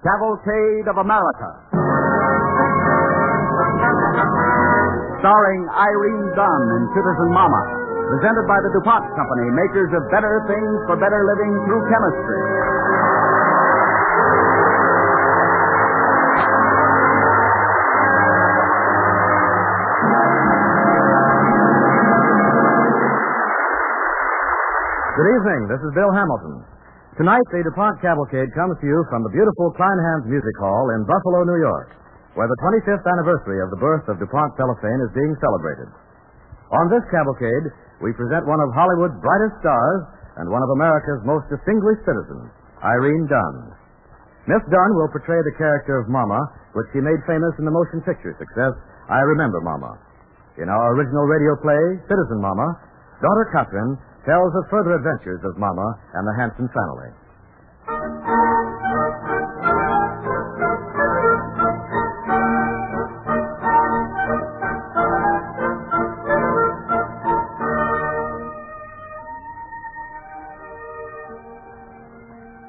Cavalcade of America. Starring Irene Dunn in Citizen Mama. Presented by the DuPont Company, makers of better things for better living through chemistry. Good evening. This is Bill Hamilton. Tonight, the DuPont Cavalcade comes to you from the beautiful Kleinhans Music Hall in Buffalo, New York, where the 25th anniversary of the birth of DuPont cellophane is being celebrated. On this cavalcade, we present one of Hollywood's brightest stars and one of America's most distinguished citizens, Irene Dunn. Miss Dunn will portray the character of Mama, which she made famous in the motion picture success, I Remember Mama. In our original radio play, Citizen Mama, daughter Catherine tells of further adventures of Mama and the Hanson family.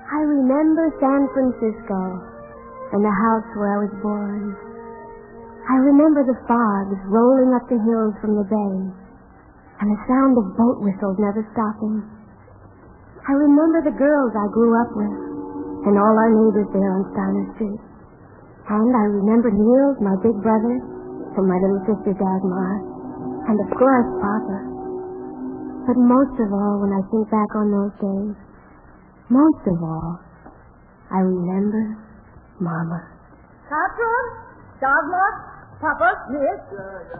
I remember San Francisco and the house where I was born. I remember the fogs rolling up the hills from the bay and the sound of boat whistles never stopping. I remember the girls I grew up with and all our neighbors there on Steiner Street. And I remember Niels, my big brother, and my little sister Dagmar, and of course Papa. But most of all, when I think back on those days, most of all, I remember Mama. Catherine, Dagmar, Papa, yes,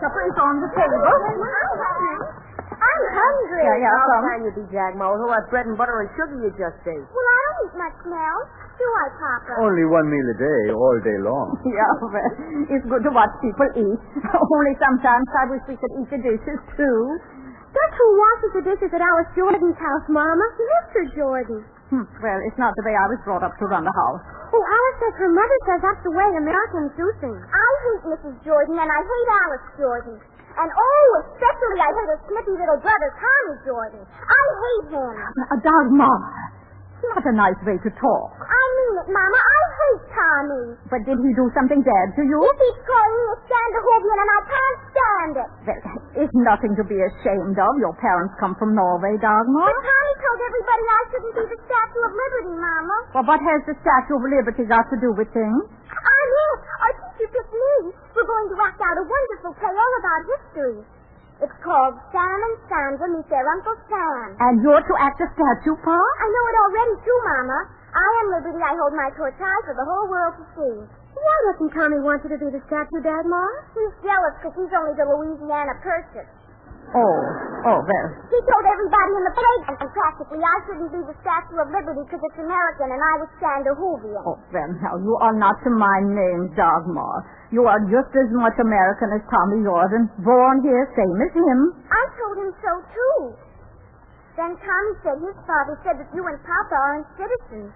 supper is on the table. I'm hungry. Yeah, How come. can you be, Dagmar? With all that bread and butter and sugar you just ate. Well, I don't eat much now, do I, Papa? Only 1 meal a day, all day long. Yeah, well, it's good to watch people eat. Only sometimes I wish we could eat the dishes, too. Guess who washes the dishes at Alice Jordan's house, Mama? Mr. Jordan. Well, it's not the way I was brought up to run the house. Oh, Alice says her mother says that's the way Americans do things. I hate Mrs. Jordan, and I hate Alice Jordan. And especially I hate her snippy little brother, Tommy Jordan. I hate him. Dagmar, not a nice way to talk. I mean it, Mama. I hate Tommy. But did he do something bad to you? He keeps calling me a Scandinavian, and I can't stand it. Well, it's nothing to be ashamed of. Your parents come from Norway, Dagmar. But Tommy told everybody I shouldn't be the Statue of Liberty, Mama. Well, what has the Statue of Liberty got to do with things? I'm it. Our teacher picked me. We're going to act out a wonderful play all about history. It's called Sam and Sandra Meet Their Uncle Sam. And you're to act a statue, Pa? I know it already, too, Mama. I am Liberty. I hold my torch high for the whole world to see. Why doesn't Tommy want you to be the statue, Dagmar? He's jealous because he's only the Louisiana Purchase. Oh, well. He told everybody in the playground, and practically I shouldn't be the Statue of Liberty because it's American and I was Scandinavian. Oh, well, now, you are not to mind names, Dagmar. You are just as much American as Tommy Jordan, born here, same as him. I told him so, too. Then Tommy said his father said that you and Papa aren't citizens.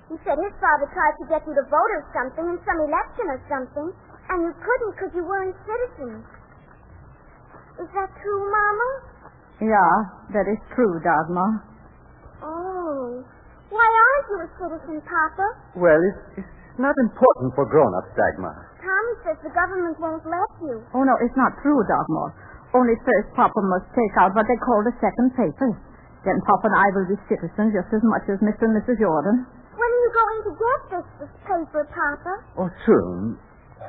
He said his father tried to get you to vote or something in some election or something, and you couldn't because you weren't citizens. Is that true, Mama? Yeah, that is true, Dagmar. Oh. Why aren't you a citizen, Papa? Well, it's not important for grown-ups, Dagmar. Tommy says the government won't let you. Oh, no, it's not true, Dagmar. Only first Papa must take out what they call the second paper. Then Papa and I will be citizens just as much as Mr. and Mrs. Jordan. When are you going to get this paper, Papa? Oh, soon.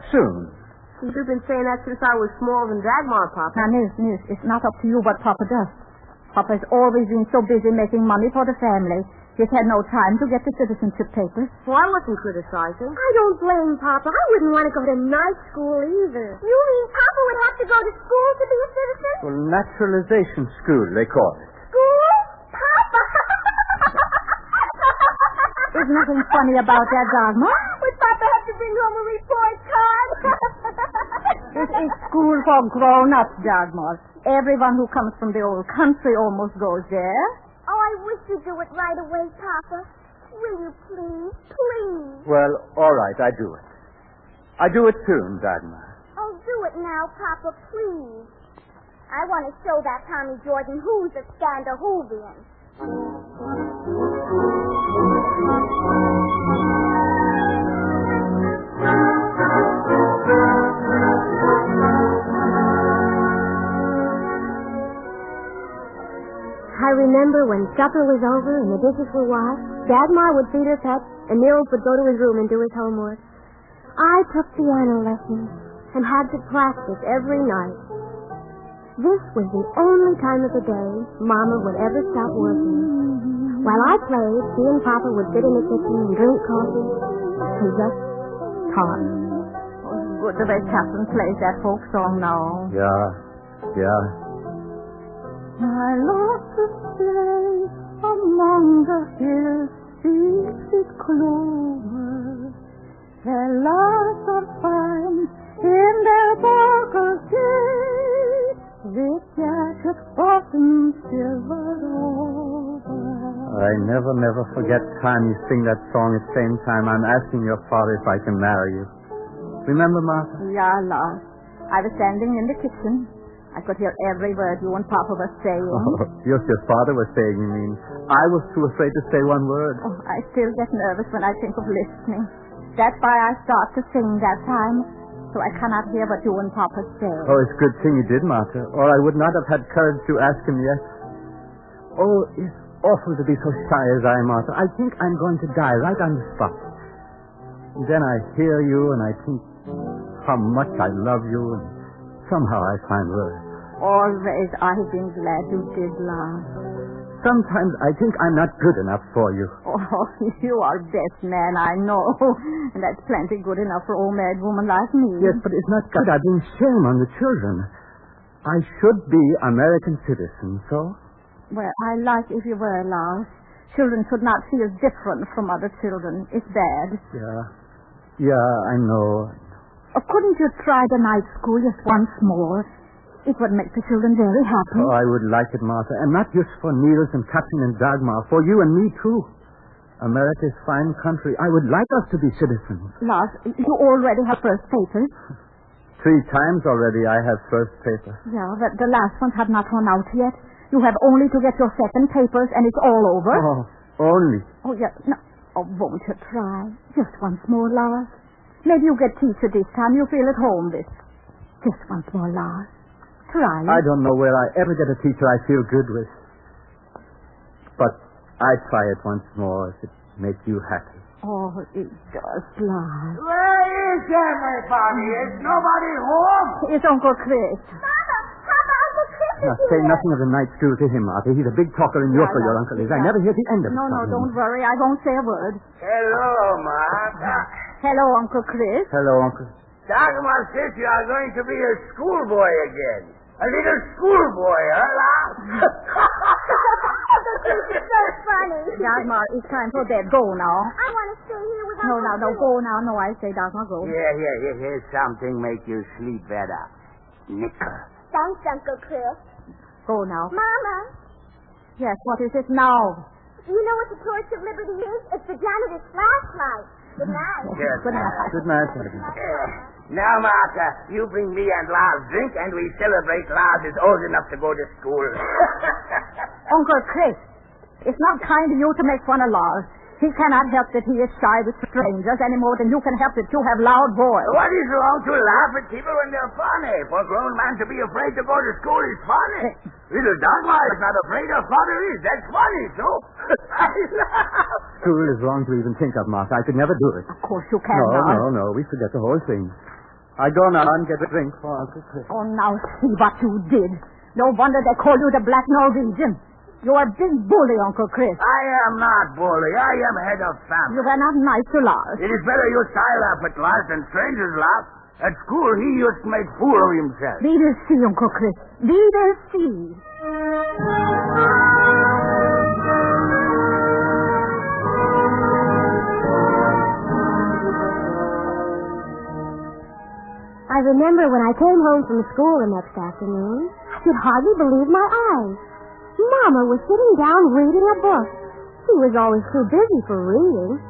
Soon. You've been saying that since I was smaller than Dagmar, Papa. Now, Nils, it's not up to you what Papa does. Papa has always been so busy making money for the family. He's had no time to get the citizenship papers. Well, I wasn't criticizing. I don't blame Papa. I wouldn't want to go to night school either. You mean Papa would have to go to school to be a citizen? Well, naturalization school, they call it. School? Papa! There's nothing funny about that, Dagmar. Would Papa have to bring home a report card? This is school for grown-ups, Dagmar. Everyone who comes from the old country almost goes there. Oh, I wish you'd do it right away, Papa. Will you please? Please. Well, all right, I do it. I do it soon, Dagmar. Oh, do it now, Papa, please. I want to show that Tommy Jordan who's a Scandinavian. supper was over and the dishes were washed, Dagmar would feed her pet, and Nils would go to his room and do his homework. I took piano lessons and had to practice every night. This was the only time of the day Mama would ever stop working. While I played, she and Papa would sit in the kitchen and drink coffee and just talk. Good the way Catherine plays that folk song now. Yeah. I love to stay among the hills, seated clover. Their lives are fine in their bogles gay, with jackets bottoms silver over. I never forget time you sing that song at the same time I'm asking your father if I can marry you. Remember, Martha? Yeah, love. I was standing in the kitchen. I could hear every word you and Papa were saying. Oh, your father was saying, you mean. I was too afraid to say one word. Oh, I still get nervous when I think of listening. That's why I start to sing that time, so I cannot hear what you and Papa say. Oh, it's a good thing you did, Martha, or I would not have had courage to ask him yet. Oh, it's awful to be so shy as I am, Martha. I think I'm going to die right on the spot. And then I hear you and I think how much I love you, and somehow I find words. Always I've been glad you did laugh. Sometimes I think I'm not good enough for you. Oh, you are best man I know. And that's plenty good enough for old married woman like me. Yes, but it's not good. I bring shame on the children. I should be American citizen, so? Well, I like if you were, Lars. Children should not feel different from other children. It's bad. Yeah, I know. Or couldn't you try the night school just once more? It would make the children very happy. Oh, I would like it, Martha. And not just for Niels and Catherine and Dagmar. For you and me, too. America's fine country. I would like us to be citizens. Lars, you already have first papers. 3 times already I have first papers. Yeah, but the last ones have not run out yet. You have only to get your second papers and it's all over. Oh, only. Oh, yeah. No. Oh, won't you try? Just once more, Lars. Maybe you get teacher this time. You feel at home this. Just once more, Lars. Try. I don't know where I ever get a teacher I feel good with. But I'd try it once more if it makes you happy. Oh, it does, Lars. Where is everybody? Is nobody home? It's Uncle Chris. Mama, Papa, Uncle Chris is Now, say nothing of the night school to him, Martha. He's a big talker and you're for your uncle is. I never hear the end of it. No, don't worry. I won't say a word. Hello, Martha. Hello, Uncle Chris. Hello, Uncle. Dagmar says you are going to be a schoolboy again. A little schoolboy, huh, Lars? This is so funny. Dagmar, it's time for bed. Go now. I want to stay here with No, Uncle Chris. go now. No, I say, Dagmar, go. Here's something make you sleep better. Nickel. Thanks, Uncle Chris. Go now. Mama, Yes, what is it now? you know what the Torch of Liberty is? It's the janitor's flashlight. Good night. Yes. Good night. Good night, Martha. Now, Martha, you bring me and Lars drink, and we celebrate Lars is old enough to go to school. Uncle Chris, it's not kind of you to make fun of Lars. He cannot help that he is shy with strangers any more than you can help that you have loud voice. What is wrong to laugh at people when they're funny? For a grown man to be afraid to go to school is funny. Little Dagmar is not afraid. Her father is. That's funny, so I laugh. School is wrong to even think of, Martha. I could never do it. Of course you can, Lars. No. We forget the whole thing. I go now and get a drink for Uncle Chris. Oh, now see what you did. No wonder they call you the Black Norwegian. You're a big bully, Uncle Chris. I am not bully. I am head of family. You were not nice to Lars. It is better you I laugh at Lars than strangers laugh. At school, he used to make fool of himself. We will see, Uncle Chris. We will see. I remember when I came home from school the next afternoon, I could hardly believe my eyes. Mama was sitting down reading a book. She was always too busy for reading.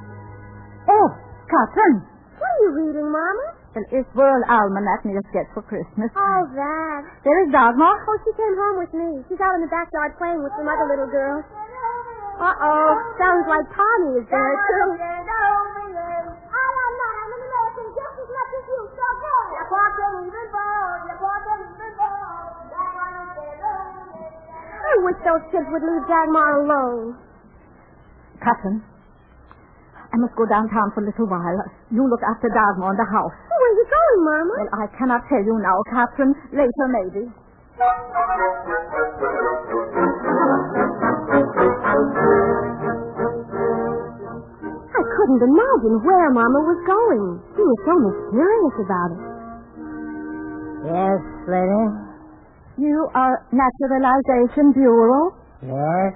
Oh, Catherine. What are you reading, Mama? Well, it's World Almanac Niels gets for Christmas. Oh, that. There is Dagmar. Oh, she came home with me. She's out in the backyard playing with some other little girls. Uh-oh. Sounds like Tommy is there, too. I'm not. I'm an American just as much as you, so go. I wish the those kids would leave Dagmar alone. Catherine, I must go downtown for a little while. You look after Dagmar in the house. Where are you going, Mama? Well, I cannot tell you now, Catherine. Later, maybe. I couldn't imagine where Mama was going. She was so mysterious about it. Yes, lady? You are Naturalization Bureau? Yes?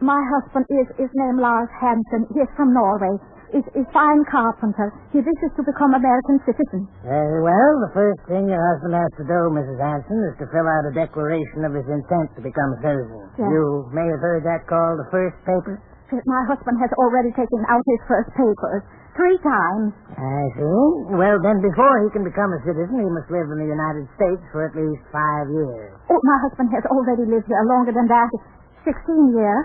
My husband is named Lars Hansen. He is from Norway. Is fine carpenter. He wishes to become American citizen. Very well. The first thing your husband has to do, Mrs. Hanson, is to fill out a declaration of his intent to become a citizen. Yes. You may have heard that called the first paper. My husband has already taken out his first papers 3 times. I see. Well, then, before he can become a citizen, he must live in the United States for at least 5 years. Oh, my husband has already lived here longer than that. 16 years.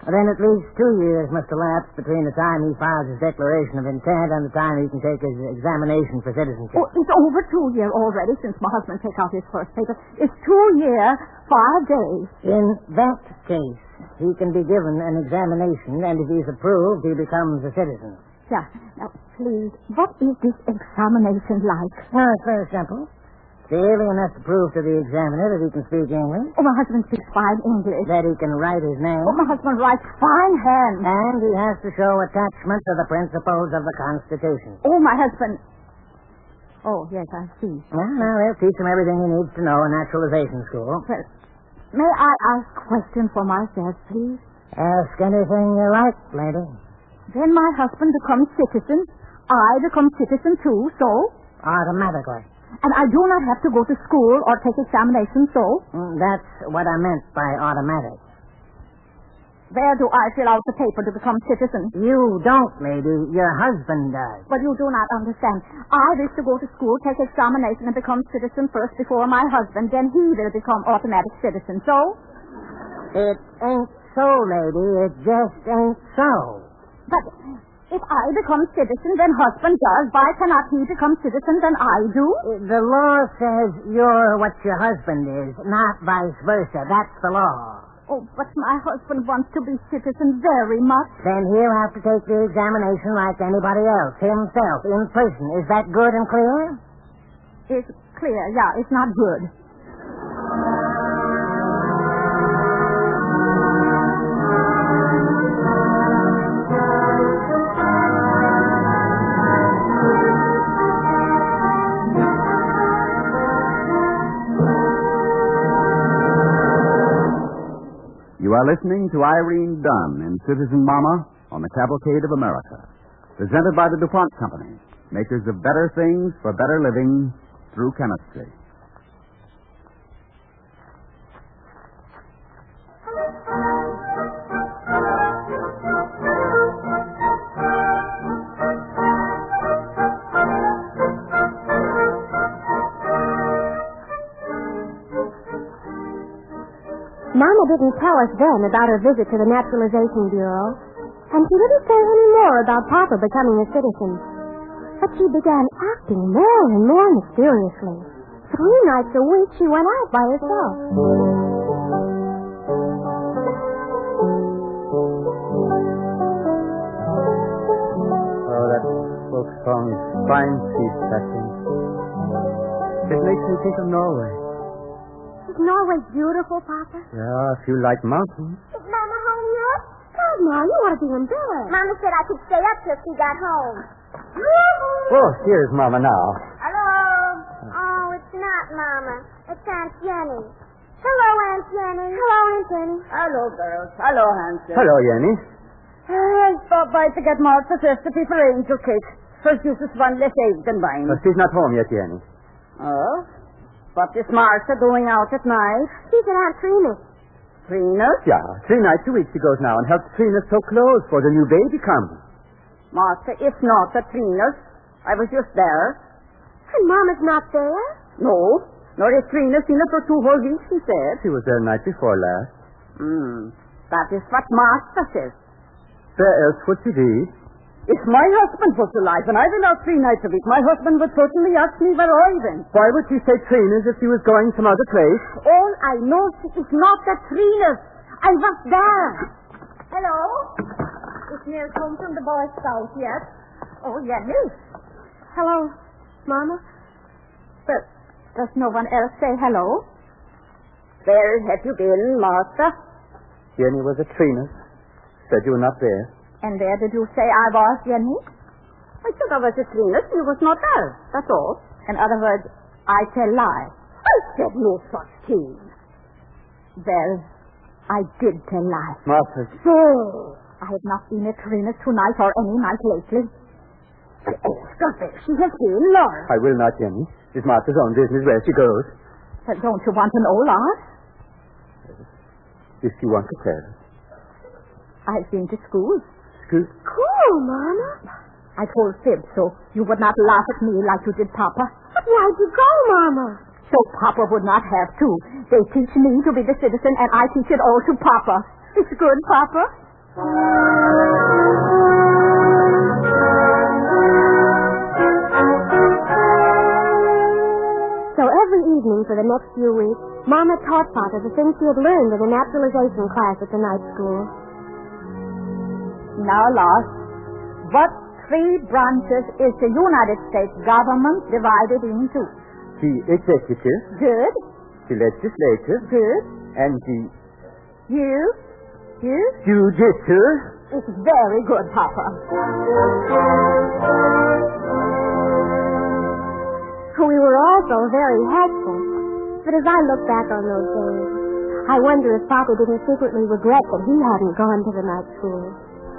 Then at least 2 years must elapse between the time he files his declaration of intent and the time he can take his examination for citizenship. Oh, it's over 2 years already since my husband took out his first paper. It's 2 years, 5 days. In that case, he can be given an examination, and if he's approved, he becomes a citizen. Yeah. Now, please, what is this examination like? Well, it's very simple. The alien has to prove to the examiner that he can speak English, Oh, my husband speaks fine English. that he can write his name, Oh, my husband writes fine hand. and he has to show attachment to the principles of the Constitution. Oh, my husband. Oh, yes, I see. Well, now, they'll teach him everything he needs to know in naturalization school. Well, may I ask a question for myself, please? Ask anything you like, lady. When my husband becomes citizen, I become citizen too, so? Automatically. And I do not have to go to school or take examinations, so? That's what I meant by automatic. Where do I fill out the paper to become citizen? You don't, lady. Your husband does. But you do not understand. I wish to go to school, take examination, and become citizen first before my husband. Then he will become automatic citizen. So? It ain't so, lady. It just ain't so. But if I become citizen, then husband does. Why cannot he become citizen than I do? The law says you're what your husband is, not vice versa. That's the law. Oh, but my husband wants to be citizen very much. Then he'll have to take the examination like anybody else, himself, in prison. Is that good and clear? It's clear, yeah, it's not good. You are listening to Irene Dunn in Citizen Mama on the Cavalcade of America. Presented by the DuPont Company, makers of better things for better living through chemistry. Mama didn't tell us then about her visit to the Naturalization Bureau, and she didn't say any more about Papa becoming a citizen. But she began acting more and more mysteriously. 3 nights a week she went out by herself. Oh, that folk song is fine, Steve Saxon. It makes me think of Norway. Is Norway beautiful, Papa? Yeah, if you like mountains. Is Mama home yet? God, Ma, you ought to be in bed. Mama said I could stay up till she got home. Oh, here's Mama now. Hello? Oh, it's not Mama. It's Aunt Jenny. Hello, Aunt Jenny. Hello, Aunt Jenny. Hello, girls. Hello, Hanson. Hello, Jenny. I stopped by to get more recipe for angel cake. First use is one less egg than mine. She's not home yet, Jenny. Oh? What is Martha doing out at night? She's at Aunt Trina's. Trina's? Yeah, 3 nights a week she goes now and helps Trina sew clothes for the new baby comes. Martha is not at Trina's. I was just there. And Mama's not there? No. Nor is Trina seen her for 2 whole weeks, he said. She was there the night before last. That is what Martha says. Where else would she be? If my husband was alive and I went out 3 nights a week, my husband would certainly ask me where I went. Why would she say Trina's if she was going some other place? All I know is not that Trina's. I was there. Hello? Is Nils home from the Boy Scout yet? Oh, Jenny. Hello, Mama. But does no one else say hello? Where have you been, Martha? Jenny was at Trina's. Said you were not there. And where did you say I was, Jenny? I said I was at Trina's. You was not there. That's all. In other words, I tell lies. I said no such thing. Well, I did tell lies. Martha. So, I have not been at Trina's tonight or any night lately. Stop it. She has been, Laura. I will not, Jenny. It's Martha's own business where she goes. But don't you want to know, Lars? If you want to tell. I've been to school. Cool, Mama. I told Fib so you would not laugh at me like you did Papa. But why'd you go, Mama? So Papa would not have to. They teach me to be the citizen, and I teach it all to Papa. It's good, Papa. So every evening for the next few weeks, Mama taught Papa the things she had learned in the naturalization class at the night school. Now, Lars, what 3 branches is the United States government divided into? The executive, Good, the legislature, good. and the You? judicial. It's very good, Papa. We were also very helpful. But as I look back on those days, I wonder if Papa didn't secretly regret that he hadn't gone to the night school.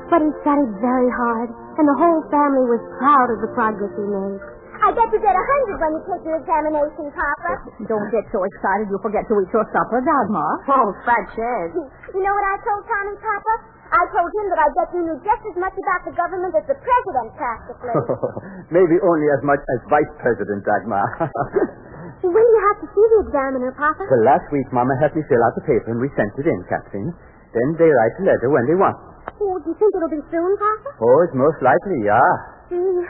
But he studied very hard, and the whole family was proud of the progress he made. I bet you get 100 when you take your examination, Papa. Don't get so excited you forget to eat your supper, Dagmar. Oh, fat Chad. You know what I told Tommy, Papa? I told him that I bet you knew just as much about the government as the president, practically. Maybe only as much as Vice President Dagmar. When do you have to see the examiner, Papa? Well, last week, Mama had me fill out the paper, and we sent it in, Catherine. Then they write a letter when they want. Oh, do you think it'll be soon, Papa? Oh, it's most likely, yeah. Gee,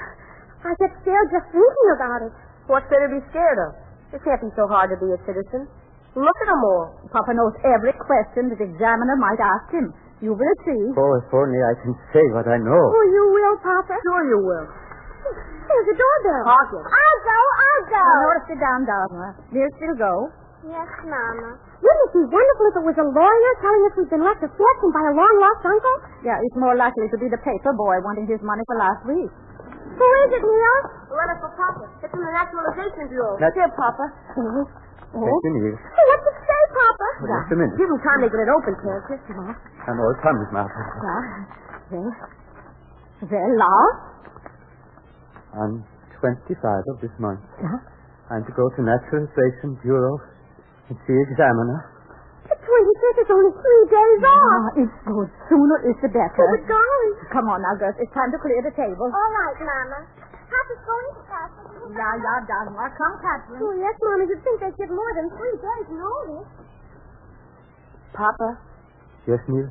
I get scared just thinking about it. What's there to be scared of? It can't be so hard to be a citizen. Look at them all. Papa knows every question the examiner might ask him. You will see. Oh, if only I can say what I know. Oh, you will, Papa? Sure you will. There's a doorbell. Park it. I'll go. Now, sit down, Dagmar. Dear, still go. Yes, Mama. Wouldn't it be wonderful if it was a lawyer telling us we'd been left a fortune by a long-lost uncle? Yeah, it's more likely to be the paper boy wanting his money for last week. Who is it, Neil? A letter for Papa. It's from the Naturalization Bureau. That's Here, Papa. Oh. Thank you, Neil. Hey, what's it say, Papa? Just a minute. Give him time to get it open, can't you? I'm all thumbs, Martha. Well, Lars? On 25 of this month, I'm to go to Naturalization Bureau and see examiner. The 25th is only 3 days off. It's good. Sooner is the better. Oh, but golly. Come on now, girls. It's time to clear the table. All right, Mama. Papa's going to Castle. Yeah, Dagmar. Come, Catherine. Oh, yes, Mama. You'd think they'd give more than 3 days notice. Papa, Yes, Neil?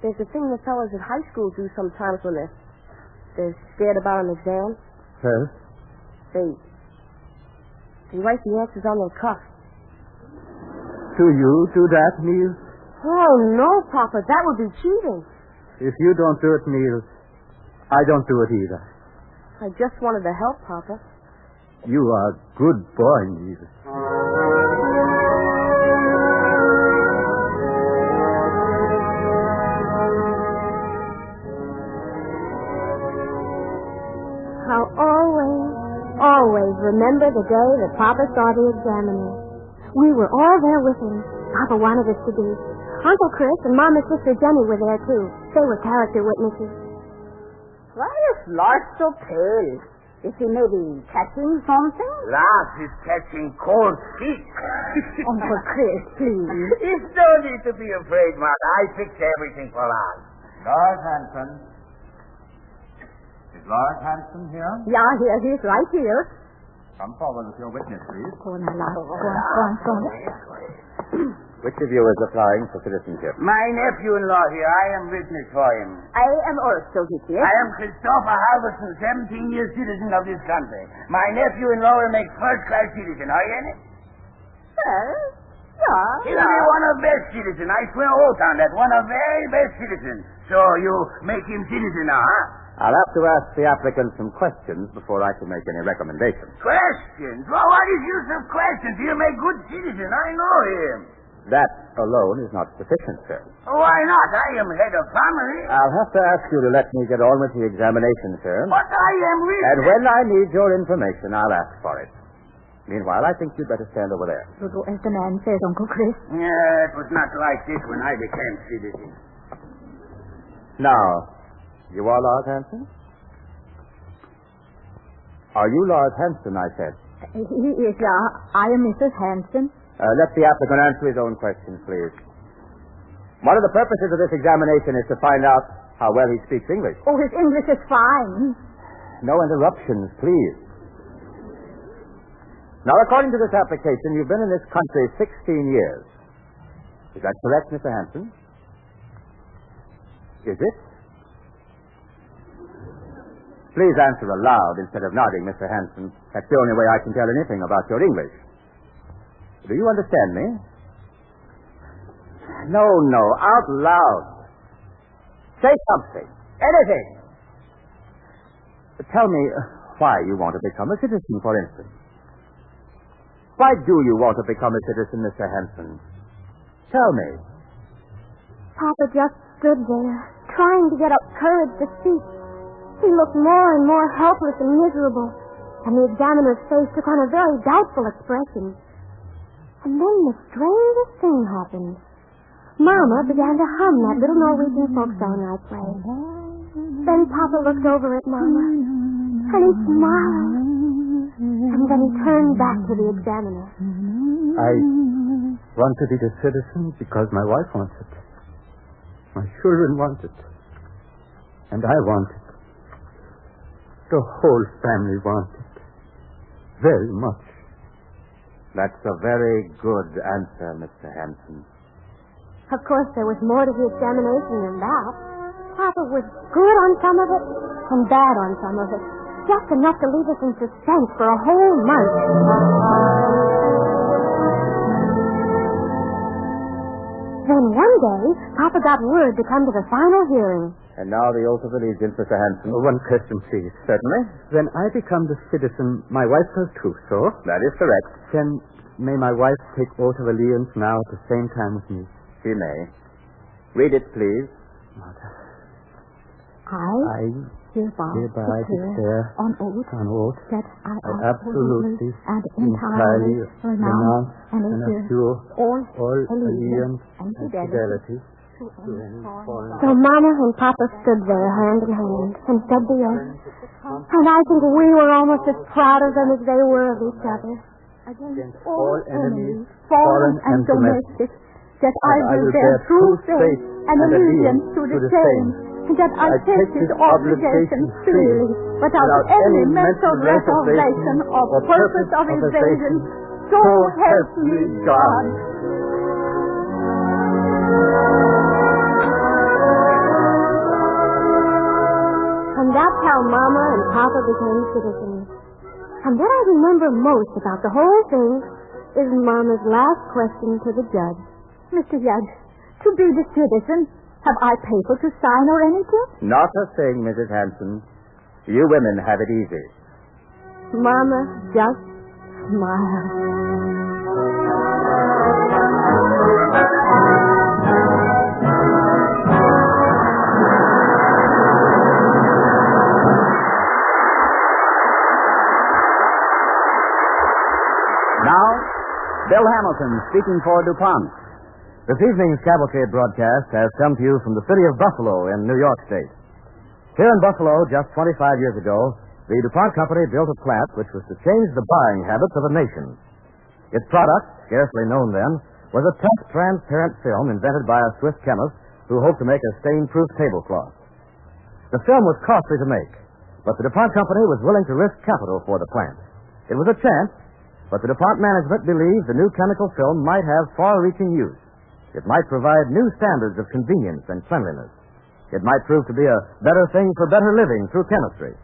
there's a thing the fellas at high school do sometimes when they're scared about an exam. Well, They write the answers on their cuff. do you do that, Neil? Oh, no, Papa. That would be cheating. If you don't do it, Neil, I don't do it either. I just wanted to help, Papa. You are a good boy, Neil. I'll always remember the day that Papa saw the examiner. We were all there with him. Papa wanted us to be. Uncle Chris and Mama's sister Jenny were there, too. They were character witnesses. Why is Lars so pale? Is he maybe catching something? Lars is catching cold feet. Uncle Chris, please. It's no need to be afraid, Martha. I fix everything for Lars. Lord Hanson. Is Lord Hanson here? Yeah, here. He's right here. Come forward with your witness, please. Go on, Lars. Go on. Which of you is applying for citizenship? My nephew-in-law here. I am witness for him. I am also here. I am Christopher Halverson, 17-year citizen of this country. My nephew-in-law will make first-class citizen. Are you in it? Well, yeah. He will be one of best citizen. I swear oath on that. One of very best citizens. So you make him citizen now, huh? I'll have to ask the applicant some questions before I can make any recommendations. Questions? Well, what is use of questions? He'll make good citizen. I know him. That alone is not sufficient, sir. Why not? I am head of family. I'll have to ask you to let me get on with the examination, sir. But I am witness. And when I need your information, I'll ask for it. Meanwhile, I think you'd better stand over there. You'll do as the man says, Uncle Chris. Yeah, it was not like this when I became citizen. Now, you are Lars Hanson? Are you Lars Hanson, I said? He is, I am Mrs. Hanson. Let the applicant answer his own questions, please. One of the purposes of this examination is to find out how well he speaks English. Oh, his English is fine. No interruptions, please. Now, according to this application, you've been in this country 16 years. Is that correct, Mr. Hanson? Is it? Please answer aloud instead of nodding, Mr. Hanson. That's the only way I can tell anything about your English. Do you understand me? No, out loud. Say something. Anything. Tell me why you want to become a citizen, for instance. Why do you want to become a citizen, Mr. Hanson? Tell me. Papa just stood there, trying to get up courage to speak. He looked more and more helpless and miserable, and the examiner's face took on a very doubtful expression. And then the strangest thing happened. Mama began to hum that little Norwegian folk song I played. Then Papa looked over at Mama, and he smiled. And then he turned back to the examiner. I want to be a citizen because my wife wants it. My children want it. And I want it. The whole family wants it. Very much. That's a very good answer, Mr. Hanson. Of course, there was more to the examination than that. Papa was good on some of it and bad on some of it. Just enough to leave us in suspense for a whole month. Then one day, Papa got word to come to the final hearing. And now the oath of allegiance, Mr. Hanson. One question, please. Certainly. When I become the citizen, my wife does too, so? That is correct. Then may my wife take oath of allegiance now at the same time with me? She may. Read it, please. I hereby declare on oath that I absolutely and entirely renounce and assure all allegiance and fidelity to any foreign. So Mama and Papa stood there hand in hand and said the oath. And I think we were almost as proud of them as they were of each other. Against all enemies, foreign and domestic, that I will bear true faith and allegiance to the same, and that I take this obligation freely, without any mental reservation or purpose of evasion, so help me God. And that's how Mama and Papa became citizens. And what I remember most about the whole thing is Mama's last question to the judge. Mr. Judge, to be the citizen, have I paper to sign or anything? Not a thing, Mrs. Hanson. You women have it easy. Mama just smiled. Now, Bill Hamilton speaking for DuPont. This evening's Cavalcade broadcast has come to you from the city of Buffalo in New York State. Here in Buffalo, just 25 years ago, the DuPont Company built a plant which was to change the buying habits of a nation. Its product, scarcely known then, was a tough, transparent film invented by a Swiss chemist who hoped to make a stain-proof tablecloth. The film was costly to make, but the DuPont Company was willing to risk capital for the plant. It was a chance, but the DuPont management believed the new chemical film might have far-reaching use. It might provide new standards of convenience and cleanliness. It might prove to be a better thing for better living through chemistry.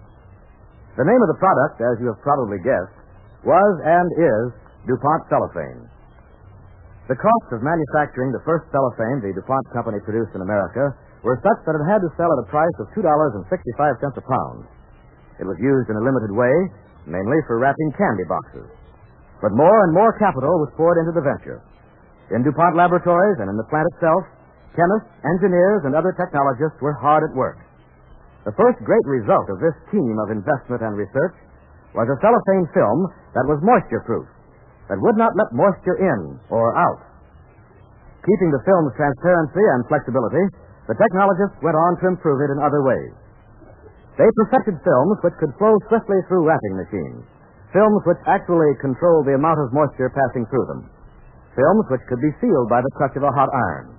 The name of the product, as you have probably guessed, was and is DuPont cellophane. The cost of manufacturing the first cellophane the DuPont company produced in America were such that it had to sell at a price of $2.65 a pound. It was used in a limited way, mainly for wrapping candy boxes. But more and more capital was poured into the venture. In DuPont laboratories and in the plant itself, chemists, engineers, and other technologists were hard at work. The first great result of this team of investment and research was a cellophane film that was moisture-proof, that would not let moisture in or out. Keeping the film's transparency and flexibility, the technologists went on to improve it in other ways. They perfected films which could flow swiftly through wrapping machines, films which actually controlled the amount of moisture passing through them, films which could be sealed by the touch of a hot iron.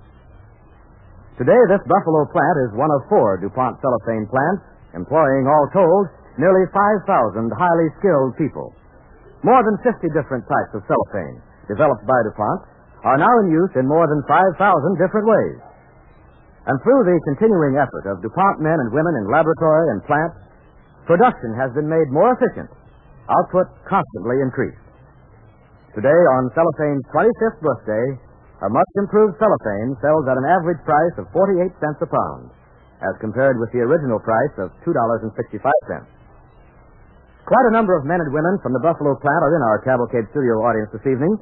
Today, this Buffalo plant is one of 4 DuPont cellophane plants, employing, all told, nearly 5,000 highly skilled people. More than 50 different types of cellophane, developed by DuPont, are now in use in more than 5,000 different ways. And through the continuing effort of DuPont men and women in laboratory and plant, production has been made more efficient, output constantly increased. Today, on cellophane's 25th birthday, a much-improved cellophane sells at an average price of 48 cents a pound, as compared with the original price of $2.65. Quite a number of men and women from the Buffalo plant are in our Cavalcade studio audience this evening.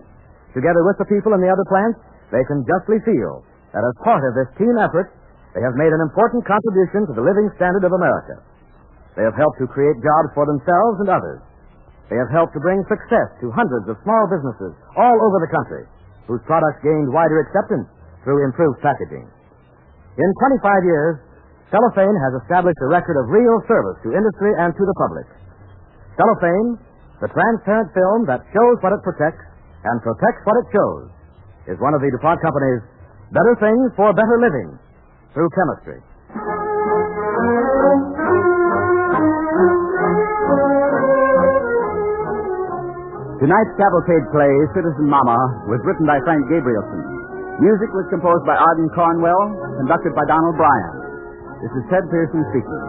Together with the people in the other plants, they can justly feel that as part of this team effort, they have made an important contribution to the living standard of America. They have helped to create jobs for themselves and others. They have helped to bring success to hundreds of small businesses all over the country, whose products gained wider acceptance through improved packaging. In 25 years, cellophane has established a record of real service to industry and to the public. Cellophane, the transparent film that shows what it protects and protects what it shows, is one of the DuPont Company's better things for better living through chemistry. Tonight's Cavalcade play, Citizen Mama, was written by Frank Gabrielson. Music was composed by Arden Cornwell, conducted by Donald Bryan. This is Ted Pearson speaking.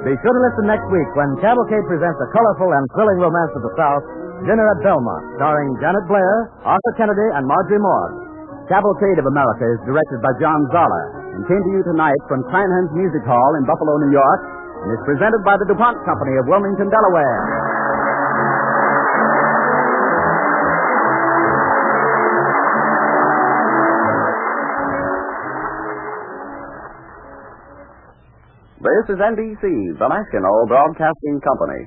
Be sure to listen next week when Cavalcade presents a colorful and thrilling romance of the South, Dinner at Belmont, starring Janet Blair, Arthur Kennedy, and Marjorie Morgan. Cavalcade of America is directed by John Zoller and came to you tonight from Kleinhand's Music Hall in Buffalo, New York, and is presented by the DuPont Company of Wilmington, Delaware. This is NBC, the National Broadcasting Company.